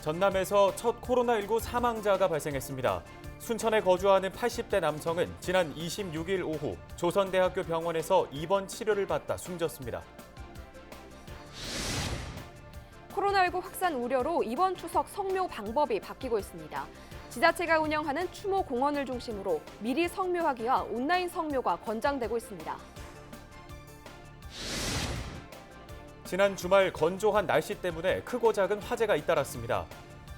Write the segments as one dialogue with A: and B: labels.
A: 전남에서 첫 코로나19 사망자가 발생했습니다. 순천에 거주하는 80대 남성은 지난 26일 오후 조선대학교 병원에서 입원 치료를 받다 숨졌습니다.
B: 코로나19 확산 우려로 이번 추석 성묘 방법이 바뀌고 있습니다. 지자체가 운영하는 추모 공원을 중심으로 미리 성묘하기와 온라인 성묘가 권장되고 있습니다.
A: 지난 주말 건조한 날씨 때문에 크고 작은 화재가 잇따랐습니다.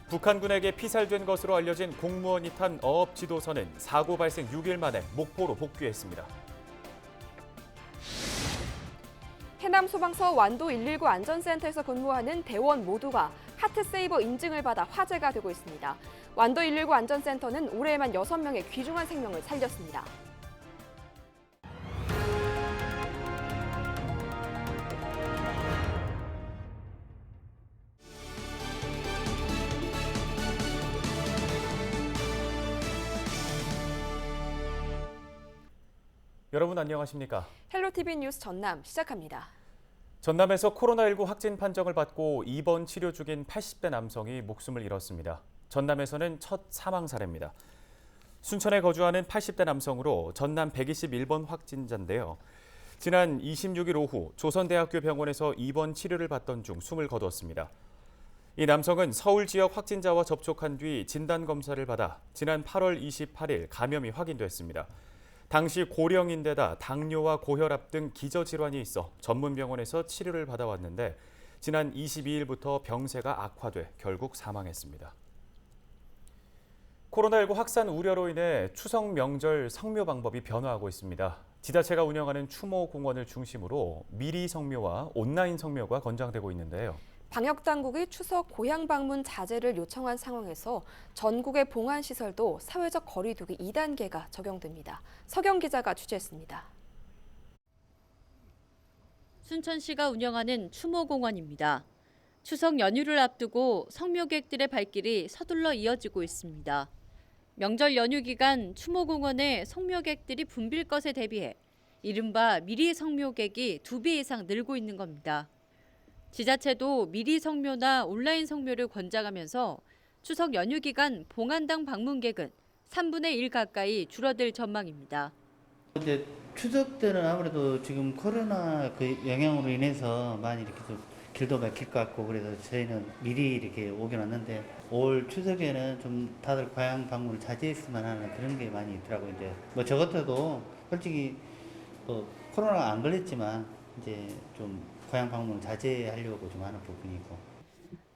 A: 북한군에게 피살된 것으로 알려진 공무원이 탄 어업 지도선은 사고 발생 6일 만에 목포로 복귀했습니다.
B: 해남 소방서 완도 119 안전센터에서 근무하는 대원 모두가 하트세이버 인증을 받아 화제가 되고 있습니다. 완도 119 안전센터는 올해에만 6명의 귀중한 생명을 살렸습니다.
A: 여러분 안녕하십니까?
B: 헬로티비 뉴스 전남 시작합니다.
A: 전남에서 코로나19 확진 판정을 받고 입원 치료 중인 80대 남성이 목숨을 잃었습니다. 전남에서는 첫 사망 사례입니다. 순천에 거주하는 80대 남성으로 전남 121번 확진자인데요. 지난 26일 오후 조선대학교 병원에서 입원 치료를 받던 중 숨을 거두었습니다. 이 남성은 서울 지역 확진자와 접촉한 뒤 진단검사를 받아 지난 8월 28일 감염이 확인됐습니다. 당시 고령인데다 당뇨와 고혈압 등 기저질환이 있어 전문병원에서 치료를 받아왔는데 지난 22일부터 병세가 악화돼 결국 사망했습니다. 코로나19 확산 우려로 인해 추석 명절 성묘 방법이 변화하고 있습니다. 지자체가 운영하는 추모 공원을 중심으로 미리 성묘와 온라인 성묘가 권장되고 있는데요.
B: 방역당국이 추석 고향 방문 자제를 요청한 상황에서 전국의 봉안시설도 사회적 거리 두기 2단계가 적용됩니다. 서경 기자가 취재했습니다.
C: 순천시가 운영하는 추모공원입니다. 추석 연휴를 앞두고 성묘객들의 발길이 서둘러 이어지고 있습니다. 명절 연휴 기간 추모공원에 성묘객들이 붐빌 것에 대비해 이른바 미리 성묘객이 2배 이상 늘고 있는 겁니다. 지자체도 미리 성묘나 온라인 성묘를 권장하면서 추석 연휴 기간 봉안당 방문객은 3분의 1 가까이 줄어들 전망입니다.
D: 이제 추석 때는 아무래도 지금 코로나 그 영향으로 인해서 많이 이렇게 좀 길도 막힐 것 같고 그래서 저희는 미리 이렇게 오긴 왔는데 올 추석에는 좀 다들 고향 방문을 자제했으면 하는 그런 게 많이 있더라고요. 이제 뭐 저 같아도 솔직히 뭐 코로나가 안 걸렸지만 이제 좀 고향 방문 자제하려고 좀 하는 부분이고.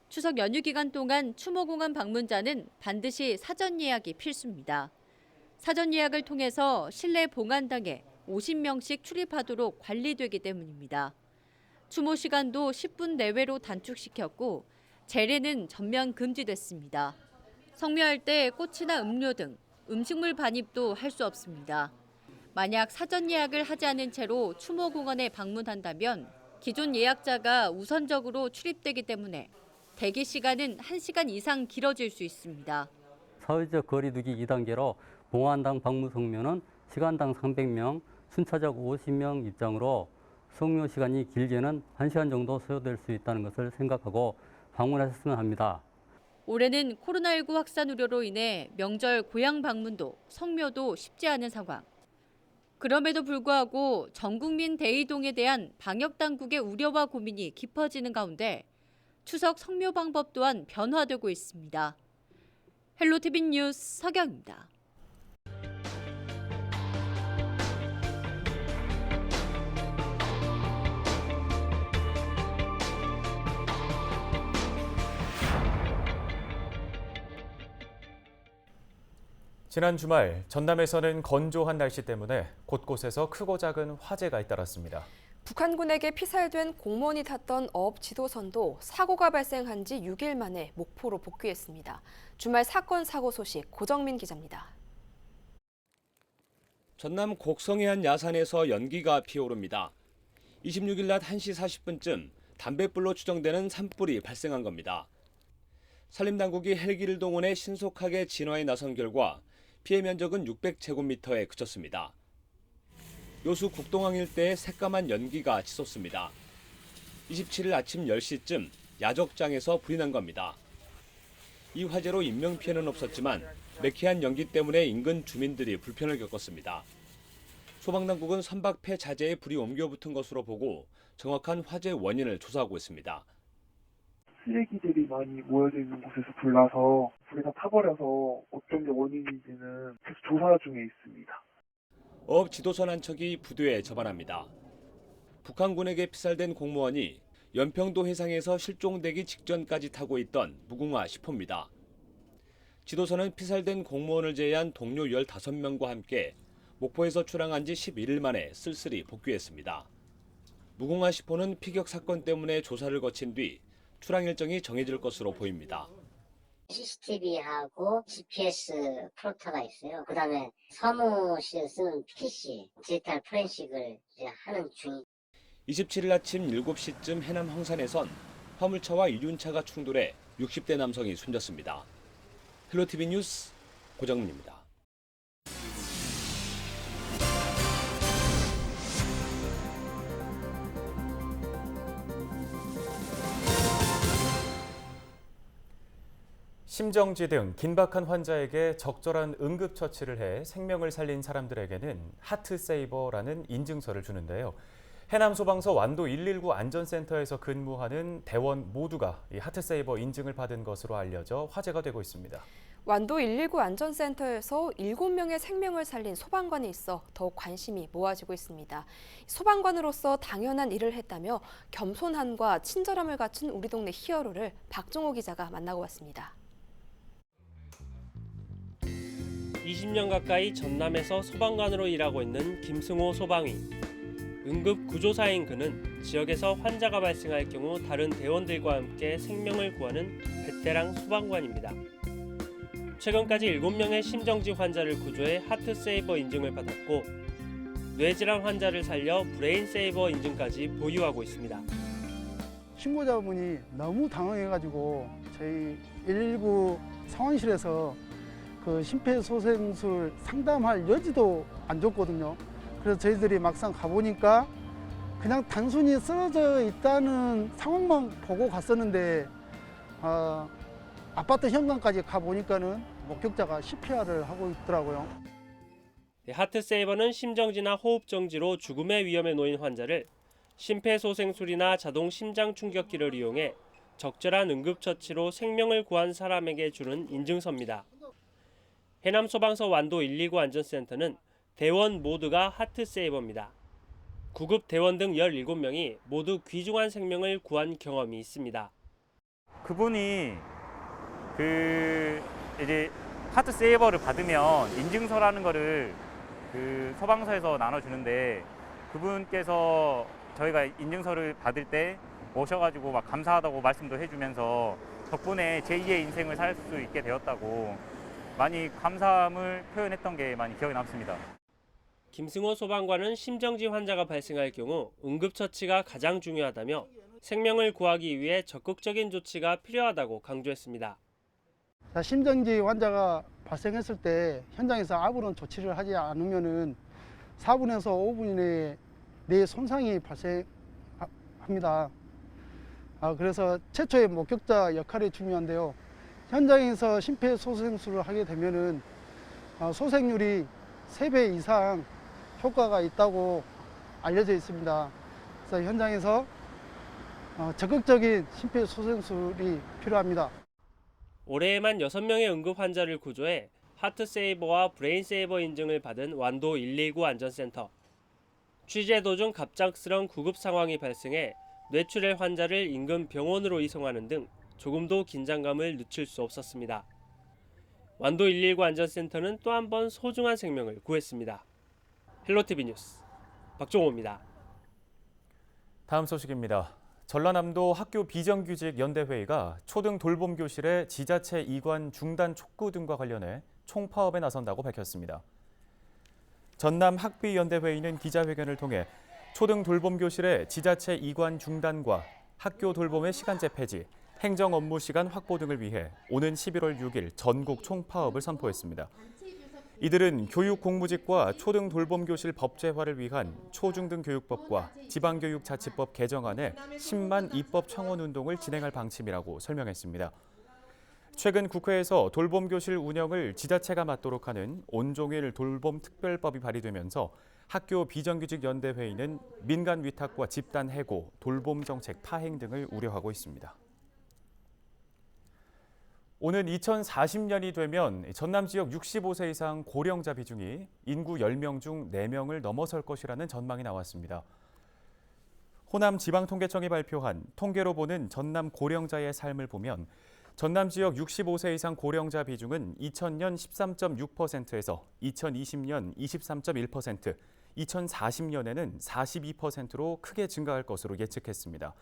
C: 추석 연휴 기간 동안 추모공원 방문자는 반드시 사전 예약이 필수입니다. 사전 예약을 통해서 실내 봉안당에 50명씩 출입하도록 관리되기 때문입니다. 추모 시간도 10분 내외로 단축시켰고 재래는 전면 금지됐습니다. 성묘할 때 꽃이나 음료 등 음식물 반입도 할 수 없습니다. 만약 사전 예약을 하지 않은 채로 추모공원에 방문한다면 기존 예약자가 우선적으로 출입되기 때문에 대기 시간은 1시간 이상 길어질 수 있습니다.
E: 사회적 거리 두기 2단계로 봉안당 방문 성묘는 시간당 300명, 순차적 50명 입장으로 성묘 시간이 길게는 1시간 정도 소요될 수 있다는 것을 생각하고 방문하셨으면 합니다.
C: 올해는 코로나19 확산 우려로 인해 명절 고향 방문도 성묘도 쉽지 않은 상황. 그럼에도 불구하고 전국민 대이동에 대한 방역당국의 우려와 고민이 깊어지는 가운데 추석 성묘 방법 또한 변화되고 있습니다. 헬로티비 뉴스 서경입니다.
A: 지난 주말 전남에서는 건조한 날씨 때문에 곳곳에서 크고 작은 화재가 잇따랐습니다.
B: 북한군에게 피살된 공무원이 탔던 어업 지도선도 사고가 발생한 지 6일 만에 목포로 복귀했습니다. 주말 사건 사고 소식 고정민 기자입니다.
F: 전남 곡성의 한 야산에서 연기가 피어오릅니다. 26일 낮 1시 40분쯤 담뱃불로 추정되는 산불이 발생한 겁니다. 산림당국이 헬기를 동원해 신속하게 진화에 나선 결과 피해 면적은 600제곱미터에 그쳤습니다. 요수 국동항 일대에 새까만 연기가 치솟습니다. 27일 아침 10시쯤 야적장에서 불이 난 겁니다. 이 화재로 인명피해는 없었지만 매캐한 연기 때문에 인근 주민들이 불편을 겪었습니다. 소방당국은 선박 폐 자재에 불이 옮겨 붙은 것으로 보고 정확한 화재 원인을 조사하고 있습니다.
G: 쓰레기들이 많이 모여져 있는 곳에서 불나서 불이 다 타버려서 어떤 게 원인인지는 계속 조사 중에 있습니다.
F: 어업 지도선 한 척이 부두에 접안합니다. 북한군에게 피살된 공무원이 연평도 해상에서 실종되기 직전까지 타고 있던 무궁화 10호입니다. 지도선은 피살된 공무원을 제외한 동료 15명과 함께 목포에서 출항한 지 11일 만에 쓸쓸히 복귀했습니다. 무궁화 10호는 피격 사건 때문에 조사를 거친 뒤 출항 일정이 정해질 것으로 보입니다.
H: CCTV하고 GPS 프로터가 있어요. 그다음에 사무실에 쓰는 PC, 디지털 포렌식을 이제 하는 중이.
F: 27일 아침 7시쯤 해남 황산에선 화물차와 이륜차가 충돌해 60대 남성이 숨졌습니다. 헬로티비 뉴스 고정민입니다.
A: 심정지 등 긴박한 환자에게 적절한 응급처치를 해 생명을 살린 사람들에게는 하트세이버라는 인증서를 주는데요. 해남소방서 완도 119 안전센터에서 근무하는 대원 모두가 이 하트세이버 인증을 받은 것으로 알려져 화제가 되고 있습니다.
B: 완도 119 안전센터에서 7명의 생명을 살린 소방관이 있어 더욱 관심이 모아지고 있습니다. 소방관으로서 당연한 일을 했다며 겸손함과 친절함을 갖춘 우리 동네 히어로를 박종호 기자가 만나고 왔습니다.
I: 20년 가까이 전남에서 소방관으로 일하고 있는 김승호 소방위. 응급구조사인 그는 지역에서 환자가 발생할 경우 다른 대원들과 함께 생명을 구하는 베테랑 소방관입니다. 최근까지 7명의 심정지 환자를 구조해 하트세이버 인증을 받았고 뇌질환 환자를 살려 브레인세이버 인증까지 보유하고 있습니다.
J: 신고자분이 너무 당황해가지고 저희 119 상황실에서 그 심폐소생술 상담할 여지도 안 줬거든요. 그래서 저희들이 막상 가보니까 그냥 단순히 쓰러져 있다는 상황만 보고 갔었는데 아파트 현관까지 가보니까는 목격자가 CPR을 하고 있더라고요.
I: 하트세이버는 심정지나 호흡정지로 죽음의 위험에 놓인 환자를 심폐소생술이나 자동 심장 충격기를 이용해 적절한 응급처치로 생명을 구한 사람에게 주는 인증서입니다. 해남소방서 완도 119 안전센터는 대원 모두가 하트세이버입니다. 구급 대원 등 17명이 모두 귀중한 생명을 구한 경험이 있습니다.
K: 그분이 이제 하트세이버를 받으면 인증서라는 거를 소방서에서 나눠주는데 그분께서 저희가 인증서를 받을 때 오셔가지고 막 감사하다고 말씀도 해주면서 덕분에 제2의 인생을 살 수 있게 되었다고 많이 감사함을 표현했던 게 많이 기억에 남습니다.
I: 김승호 소방관은 심정지 환자가 발생할 경우 응급처치가 가장 중요하다며 생명을 구하기 위해 적극적인 조치가 필요하다고 강조했습니다.
J: 심정지 환자가 발생했을 때 현장에서 아무런 조치를 하지 않으면 4분에서 5분 이내에 뇌 손상이 발생합니다. 그래서 최초의 목격자 역할이 중요한데요. 현장에서 심폐소생술을 하게 되면 소생률이 3배 이상 효과가 있다고 알려져 있습니다. 그래서 현장에서 적극적인 심폐소생술이 필요합니다.
I: 올해에만 6명의 응급 환자를 구조해 하트세이버와 브레인세이버 인증을 받은 완도 119 안전센터. 취재 도중 갑작스런 구급 상황이 발생해 뇌출혈 환자를 인근 병원으로 이송하는 등 조금도 긴장감을 늦출 수 없었습니다. 완도 119 안전센터는 또 한 번 소중한 생명을 구했습니다. 헬로티비 뉴스 박종호입니다.
A: 다음 소식입니다. 전라남도 학교 비정규직 연대회의가 초등 돌봄 교실의 지자체 이관 중단 촉구 등과 관련해 총파업에 나선다고 밝혔습니다. 전남 학비연대회의는 기자회견을 통해 초등 돌봄 교실의 지자체 이관 중단과 학교 돌봄의 시간제 폐지, 행정 업무 시간 확보 등을 위해 오는 11월 6일 전국 총파업을 선포했습니다. 이들은 교육공무직과 초등 돌봄교실 법제화를 위한 초중등교육법과 지방교육자치법 개정안에 10만 입법 청원 운동을 진행할 방침이라고 설명했습니다. 최근 국회에서 돌봄교실 운영을 지자체가 맡도록 하는 온종일 돌봄특별법이 발의되면서 학교 비정규직 연대회의는 민간 위탁과 집단 해고, 돌봄 정책 파행 등을 우려하고 있습니다. 오는 2040년이 되면 전남 지역 65세 이상 고령자 비중이 인구 10명 중 4명을 넘어설 것이라는 전망이 나왔습니다. 호남 지방통계청이 발표한 통계로 보는 전남 고령자의 삶을 보면 전남 지역 65세 이상 고령자 비중은 2000년 13.6%에서 2020년 23.1%, 2040년에는 42%로 크게 증가할 것으로 예측했습니다.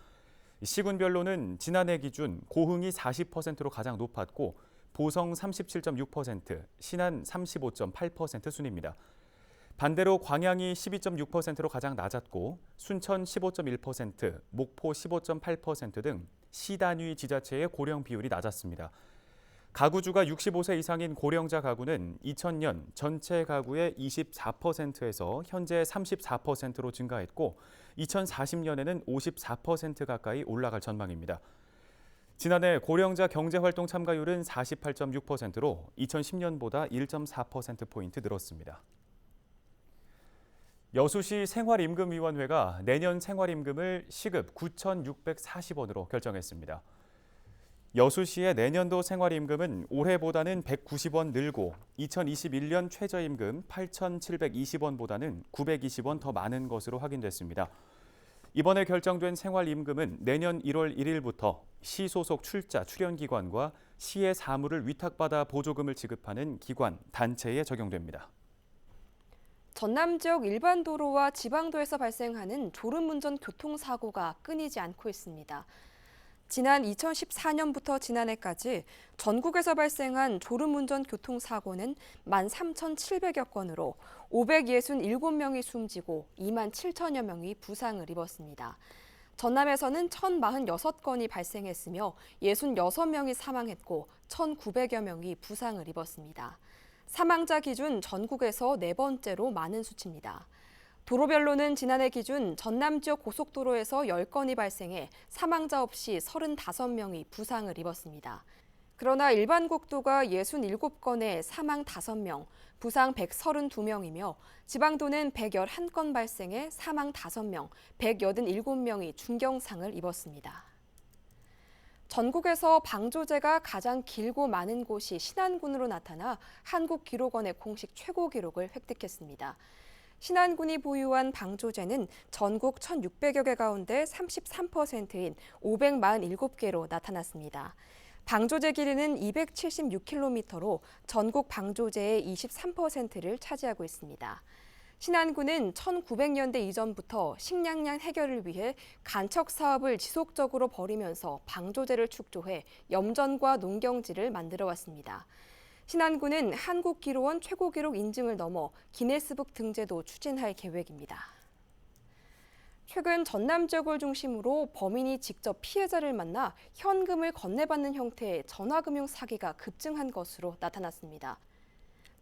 A: 시군별로는 지난해 기준 고흥이 40%로 가장 높았고 보성 37.6%, 신안 35.8% 순입니다. 반대로 광양이 12.6%로 가장 낮았고 순천 15.1%, 목포 15.8% 등 시단위 지자체의 고령 비율이 낮았습니다. 가구주가 65세 이상인 고령자 가구는 2000년 전체 가구의 24%에서 현재 34%로 증가했고 2040년에는 54% 가까이 올라갈 전망입니다. 지난해 고령자 경제활동 참가율은 48.6%로 2010년보다 1.4%포인트 늘었습니다. 여수시 생활임금위원회가 내년 생활임금을 시급 9,640원으로 결정했습니다. 여수시의 내년도 생활임금은 올해보다는 190원 늘고 2021년 최저임금 8,720원보다는 920원 더 많은 것으로 확인됐습니다. 이번에 결정된 생활임금은 내년 1월 1일부터 시 소속 출자 출연기관과 시의 사무를 위탁받아 보조금을 지급하는 기관, 단체에 적용됩니다.
B: 전남 지역 일반 도로와 지방도에서 발생하는 졸음운전 교통사고가 끊이지 않고 있습니다. 지난 2014년부터 지난해까지 전국에서 발생한 졸음운전 교통사고는 13,700여 건으로 567명이 숨지고 2만 7천여 명이 부상을 입었습니다. 전남에서는 1,046건이 발생했으며 66명이 사망했고 1,900여 명이 부상을 입었습니다. 사망자 기준 전국에서 4번째로 많은 수치입니다. 도로별로는 지난해 기준 전남 지역 고속도로에서 10건이 발생해 사망자 없이 35명이 부상을 입었습니다. 그러나 일반 국도가 67건에 사망 5명, 부상 132명이며 지방도는 111건 발생해 사망 5명, 187명이 중경상을 입었습니다. 전국에서 방조제가 가장 길고 많은 곳이 신안군으로 나타나 한국기록원의 공식 최고 기록을 획득했습니다. 신안군이 보유한 방조제는 전국 1,600여 개 가운데 33%인 547개로 나타났습니다. 방조제 길이는 276km로 전국 방조제의 23%를 차지하고 있습니다. 신안군은 1900년대 이전부터 식량난 해결을 위해 간척 사업을 지속적으로 벌이면서 방조제를 축조해 염전과 농경지를 만들어 왔습니다. 신안군은 한국기록원 최고기록 인증을 넘어 기네스북 등재도 추진할 계획입니다. 최근 전남 지역을 중심으로 범인이 직접 피해자를 만나 현금을 건네받는 형태의 전화금융 사기가 급증한 것으로 나타났습니다.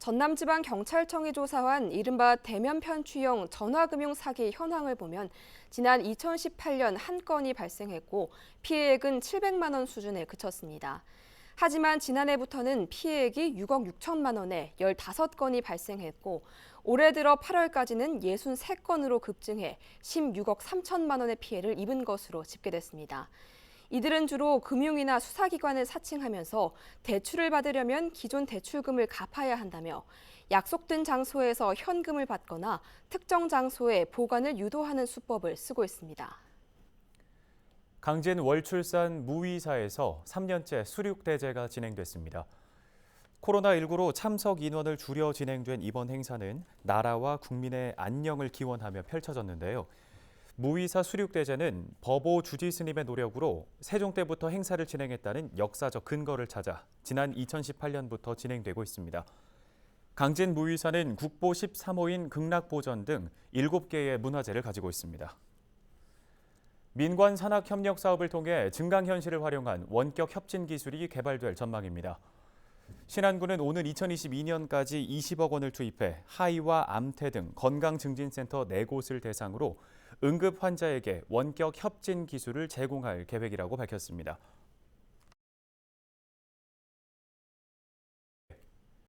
B: 전남지방경찰청이 조사한 이른바 대면 편취형 전화금융 사기 현황을 보면 지난 2018년 한 건이 발생했고 피해액은 700만 원 수준에 그쳤습니다. 하지만 지난해부터는 피해액이 6억 6천만 원에 15건이 발생했고 올해 들어 8월까지는 63건으로 급증해 16억 3천만 원의 피해를 입은 것으로 집계됐습니다. 이들은 주로 금융이나 수사기관을 사칭하면서 대출을 받으려면 기존 대출금을 갚아야 한다며 약속된 장소에서 현금을 받거나 특정 장소에 보관을 유도하는 수법을 쓰고 있습니다.
A: 강진 월출산 무의사에서 3년째 수륙대제가 진행됐습니다. 코로나19로 참석 인원을 줄여 진행된 이번 행사는 나라와 국민의 안녕을 기원하며 펼쳐졌는데요. 무의사 수륙대제는 법오 주지 스님의 노력으로 세종 때부터 행사를 진행했다는 역사적 근거를 찾아 지난 2018년부터 진행되고 있습니다. 강진 무의사는 국보 13호인 극락보전 등 7개의 문화재를 가지고 있습니다. 민관 산학 협력 사업을 통해 증강현실을 활용한 원격 협진 기술이 개발될 전망입니다. 신안군은 오는 2022년까지 20억 원을 투입해 하이와 암태 등 건강증진센터 4곳을 대상으로 응급 환자에게 원격 협진 기술을 제공할 계획이라고 밝혔습니다.